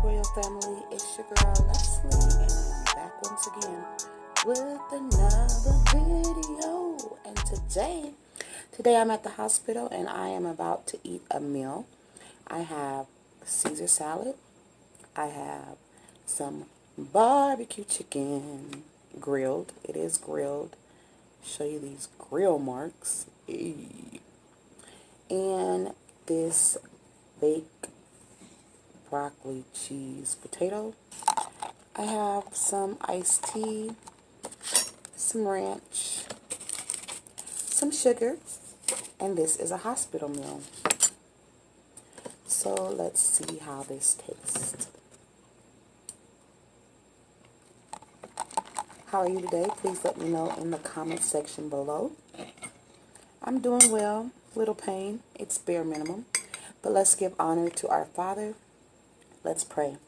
royal family, it's your girl Leslie, and I'm back once again with another video. And today I'm at the hospital and I am about to eat a meal. I have Caesar salad, I have some barbecue chicken, grilled. It is grilled. Show you these grill marks. And this baked broccoli cheese potato. I have some iced tea, some ranch, some sugar, and this is a hospital meal. So let's see how this tastes. How are you today? Please let me know in the comment section below. I'm doing well. Little pain. It's bare minimum. But let's give honor to our Father. Let's pray.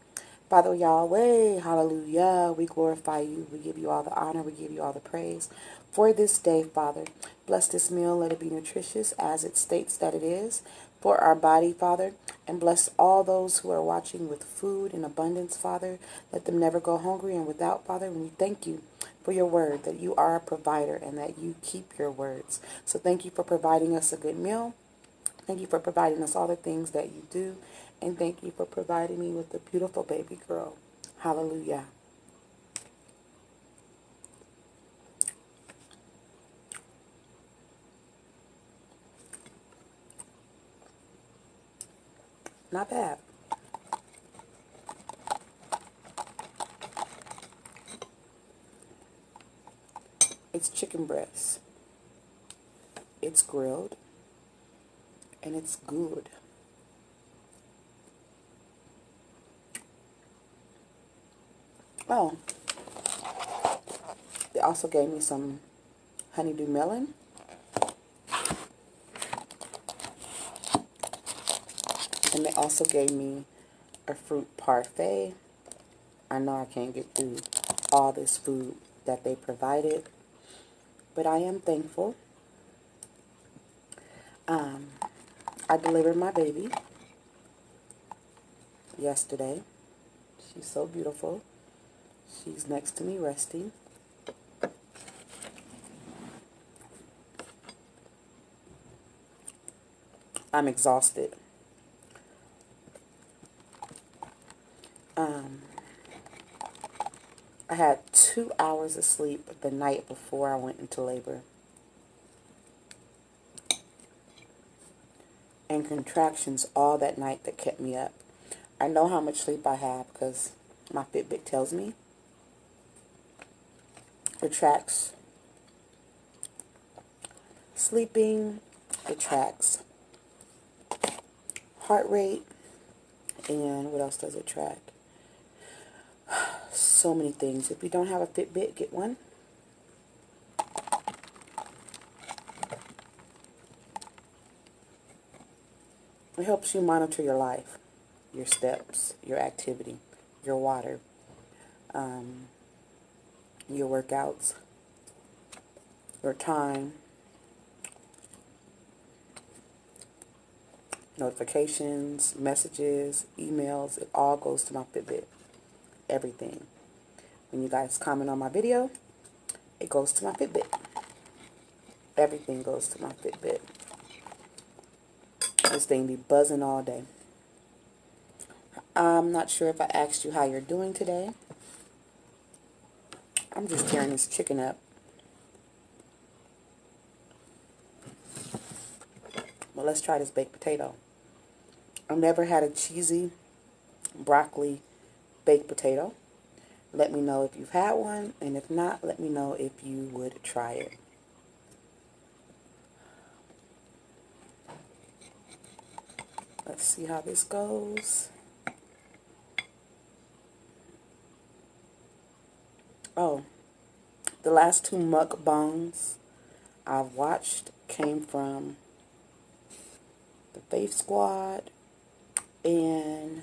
Father Yahweh, hallelujah, we glorify you. We give you all the honor. We give you all the praise for this day, Father. Bless this meal. Let it be nutritious as it states that it is for our body, Father. And bless all those who are watching with food in abundance, Father. Let them never go hungry and without, Father. And we thank you for your word, that you are a provider and that you keep your words. So thank you for providing us a good meal. Thank you for providing us all the things that you do. And thank you for providing me with a beautiful baby girl. Hallelujah. Not bad. It's chicken breast. It's grilled. And it's good. Oh, they also gave me some honeydew melon. And they also gave me a fruit parfait. I know I can't get through all this food that they provided, but I am thankful. I delivered my baby yesterday. She's so beautiful. She's next to me resting. I'm exhausted. I had 2 hours of sleep the night before I went into labor. And contractions all that night that kept me up. I know how much sleep I have because my Fitbit tells me. It tracks sleeping, it tracks heart rate, and what else does it track? So many things. If you don't have a Fitbit, get one. It helps you monitor your life, your steps, your activity, your water, your workouts, your time, notifications, messages, emails. It all goes to my Fitbit. Everything. When you guys comment on my video, it goes to my Fitbit. Everything goes to my Fitbit. This thing be buzzing all day. I'm not sure if I asked you how you're doing today. I'm just tearing this chicken up. Well, let's try this baked potato. I've never had a cheesy broccoli baked potato. Let me know if you've had one, and if not, let me know if you would try it. Let's see how this goes. Oh, the last 2 mukbangs I've watched came from the Faith Squad and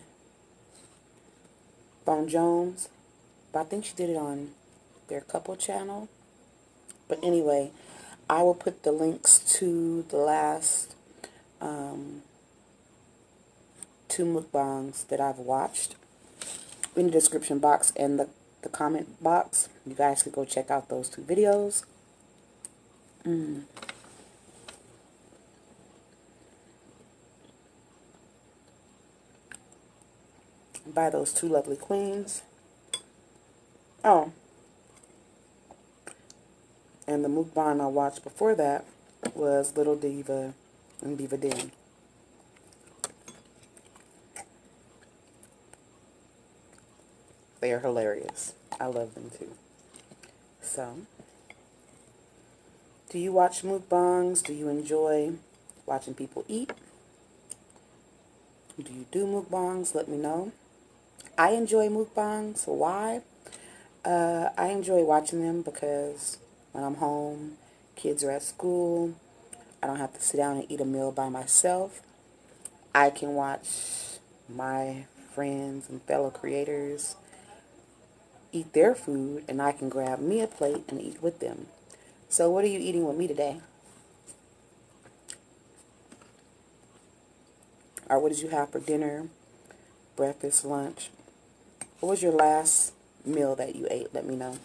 Bone Jones. But I think she did it on their couple channel. But anyway, I will put the links to the last 2 mukbangs that I've watched in the description box and the comment box. You guys could go check out those 2 videos. By those 2 lovely queens. Oh, and the mukbang I watched before that was Little Diva and Diva Den. They are hilarious. I love them too. So, do you watch mukbangs? Do you enjoy watching people eat? Do you do mukbangs? Let me know. I enjoy mukbangs. Why? I enjoy watching them because when I'm home, kids are at school, I don't have to sit down and eat a meal by myself. I can watch my friends and fellow creators eat their food, and I can grab me a plate and eat with them. So what are you eating with me today? Or what did you have for dinner, breakfast, lunch? What was your last meal that you ate? Let me know.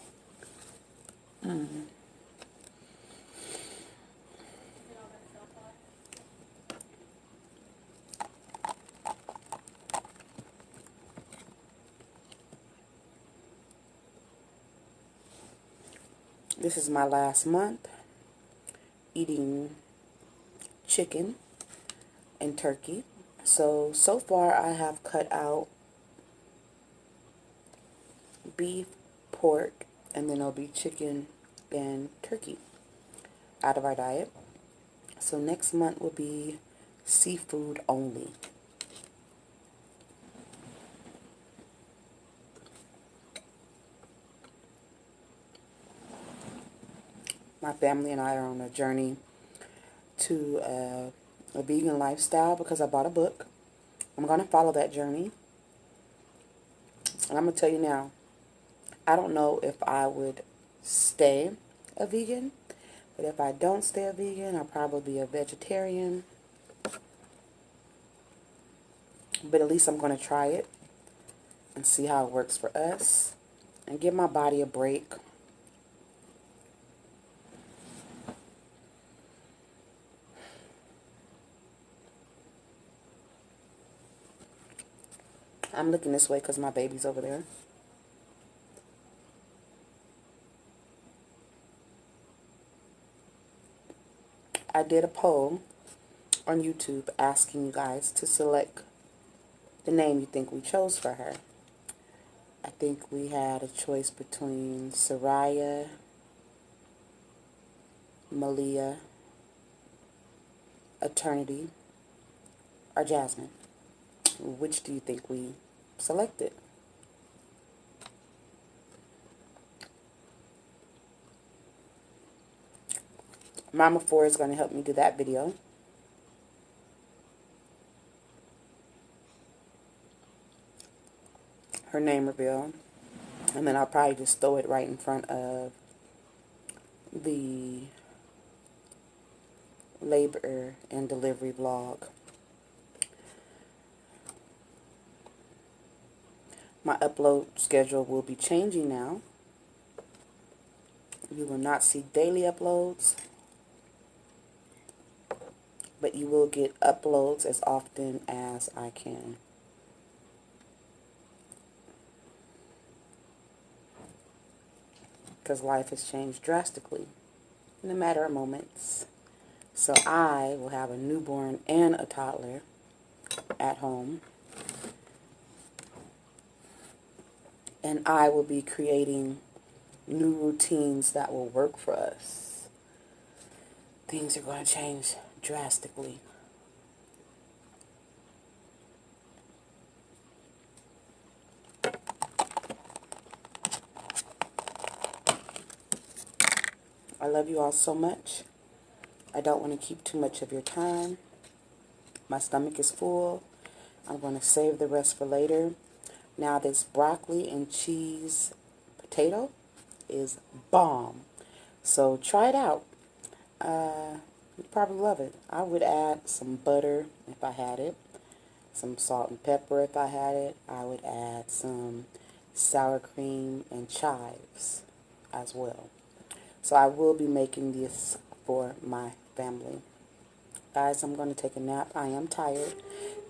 This is my last month eating chicken and turkey. So far I have cut out beef, pork, and then it'll be chicken and turkey out of our diet. So next month will be seafood only. My family and I are on a journey to a vegan lifestyle because I bought a book. I'm going to follow that journey. And I'm going to tell you now, I don't know if I would stay a vegan, but if I don't stay a vegan, I'll probably be a vegetarian. But at least I'm going to try it and see how it works for us and give my body a break. I'm looking this way because my baby's over there. I did a poll on YouTube asking you guys to select the name you think we chose for her. I think we had a choice between Soraya, MeriYah, Eternity, or Jasmine. Which do you think we selected? Mama 4 is going to help me do that video. Her name reveal. And then I'll probably just throw it right in front of the labor and delivery vlog. My upload schedule will be changing now. You will not see daily uploads, but you will get uploads as often as I can. Because life has changed drastically in a matter of moments. So I will have a newborn and a toddler at home. And I will be creating new routines that will work for us. Things are going to change drastically. I love you all so much. I don't want to keep too much of your time. My stomach is full. I'm going to save the rest for later. Now this broccoli and cheese potato is bomb. So try it out. You'd probably love it. I would add some butter if I had it. Some salt and pepper if I had it. I would add some sour cream, and chives as well. So I will be making this for my family. Guys, I'm going to take a nap. I am tired.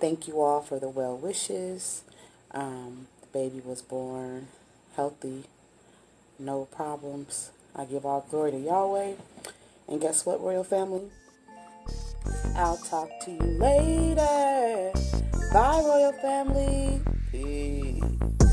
Thank you all for the well wishes. The baby was born healthy, no problems. I give all glory to Yahweh. And guess what, royal family? I'll talk to you later. Bye, royal family. Peace.